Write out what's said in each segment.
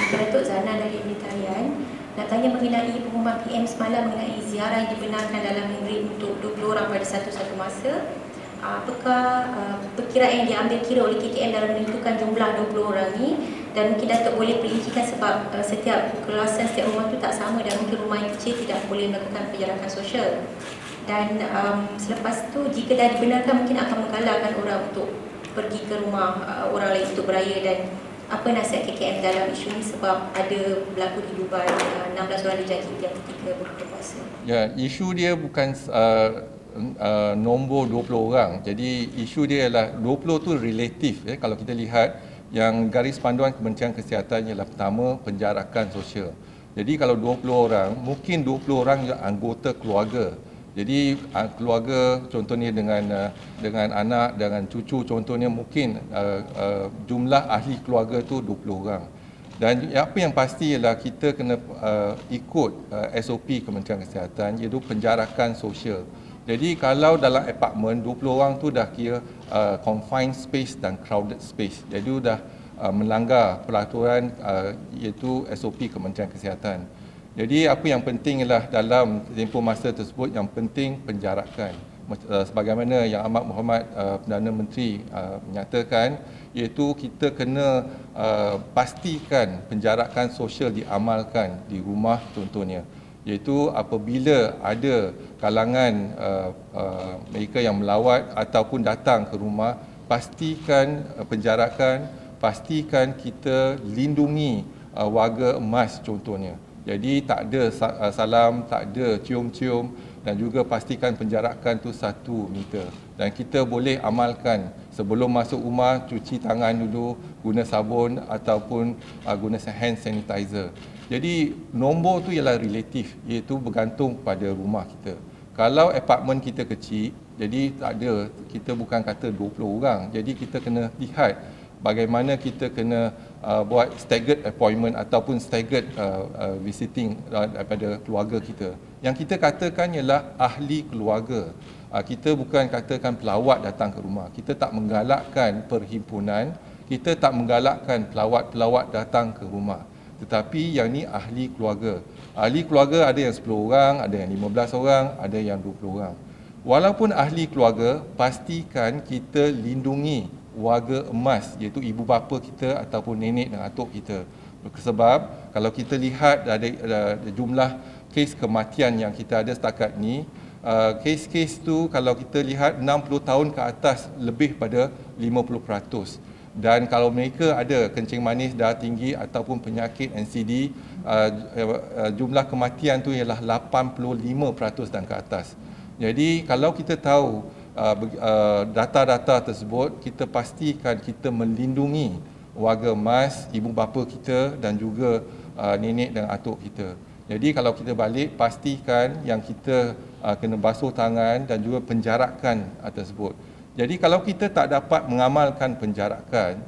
Datuk Zana dari Unitarian. Nak tanya mengenai pengumuman PM semalam mengenai ziarah yang dibenarkan dalam negeri untuk 20 orang pada satu masa. Apakah perkiraan yang diambil kira oleh KKM dalam menentukan jumlah 20 orang ni, dan mungkin Datuk boleh perincikan sebab setiap keluasan setiap rumah tu tak sama dan mungkin rumah yang kecil tidak boleh melakukan penjarakan sosial. Dan selepas tu jika dah dibenarkan mungkin akan menggalakkan orang untuk pergi ke rumah orang lain untuk beraya. Dan apa nasihat KKM dalam isu ini sebab ada berlaku di Dubai 16 orang dijangkiti yang ketika berbuka puasa. Ya, isu dia bukan nombor 20 orang. Jadi isu dia ialah 20 tu relatif. Kalau kita lihat yang garis panduan Kementerian Kesihatan ialah pertama penjarakan sosial. Jadi kalau 20 orang, mungkin 20 orang anggota keluarga. Jadi keluarga contohnya dengan anak, dengan cucu contohnya mungkin jumlah ahli keluarga tu 20 orang. Dan apa yang pasti ialah kita kena ikut SOP Kementerian Kesihatan, iaitu penjarakan sosial. Jadi kalau dalam apartmen 20 orang tu dah kira confined space dan crowded space. Jadi dah melanggar peraturan iaitu SOP Kementerian Kesihatan. Jadi apa yang penting ialah dalam tempoh masa tersebut yang penting penjarakan. Sebagaimana Yang Amat Berhormat Perdana Menteri menyatakan, iaitu kita kena pastikan penjarakan sosial diamalkan di rumah contohnya. Iaitu apabila ada kalangan mereka yang melawat ataupun datang ke rumah, pastikan penjarakan, pastikan kita lindungi warga emas contohnya. Jadi tak ada salam, tak ada cium-cium, dan juga pastikan penjarakan tu 1 meter. Dan kita boleh amalkan sebelum masuk rumah, cuci tangan dulu, guna sabun ataupun guna hand sanitizer. Jadi nombor tu ialah relatif, iaitu bergantung pada rumah kita. Kalau apartmen kita kecil, jadi tak ada, kita bukan kata 20 orang. Jadi kita kena lihat bagaimana kita kena buat staggered appointment ataupun staggered visiting daripada keluarga kita. Yang kita katakan ialah ahli keluarga. Kita bukan katakan pelawat datang ke rumah. Kita tak menggalakkan perhimpunan, kita tak menggalakkan pelawat-pelawat datang ke rumah. Tetapi yang ni ahli keluarga. Ahli keluarga ada yang 10 orang, ada yang 15 orang, ada yang 20 orang. Walaupun ahli keluarga, pastikan kita lindungi warga emas, iaitu ibu bapa kita ataupun nenek dan atuk kita. Sebab kalau kita lihat ada jumlah kes kematian yang kita ada setakat ni, kes-kes tu kalau kita lihat 60 tahun ke atas lebih pada 50%. Dan kalau mereka ada kencing manis dah tinggi ataupun penyakit NCD, jumlah kematian tu ialah 85% dan ke atas. Jadi kalau kita tahu data-data tersebut, kita pastikan kita melindungi warga emas, ibu bapa kita dan juga nenek dan atuk kita. Jadi kalau kita balik, pastikan yang kita kena basuh tangan dan juga penjarakan tersebut. Jadi kalau kita tak dapat mengamalkan penjarakan,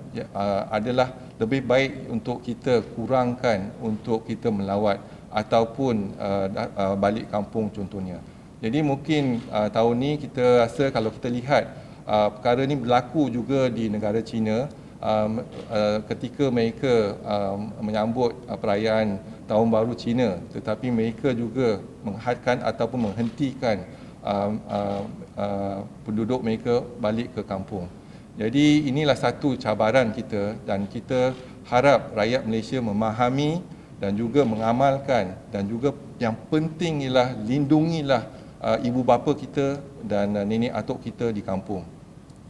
adalah lebih baik untuk kita kurangkan untuk kita melawat ataupun balik kampung contohnya. Jadi mungkin tahun ni kita rasa kalau kita lihat perkara ni berlaku juga di negara China ketika mereka menyambut perayaan Tahun Baru Cina, tetapi mereka juga menghadkan ataupun menghentikan penduduk mereka balik ke kampung. Jadi inilah satu cabaran kita dan kita harap rakyat Malaysia memahami dan juga mengamalkan, dan juga yang penting ialah lindungilah ibu bapa kita dan nenek atuk kita di kampung.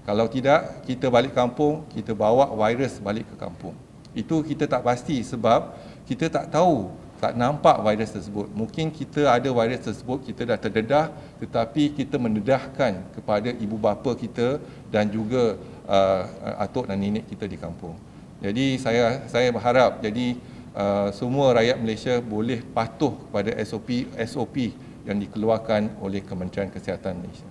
Kalau tidak, kita balik kampung, kita bawa virus balik ke kampung. Itu kita tak pasti sebab kita tak tahu, tak nampak virus tersebut. Mungkin kita ada virus tersebut, kita dah terdedah, tetapi kita mendedahkan kepada ibu bapa kita dan juga atuk dan nenek kita di kampung. Jadi saya berharap semua rakyat Malaysia boleh patuh kepada SOP yang dikeluarkan oleh Kementerian Kesihatan Malaysia.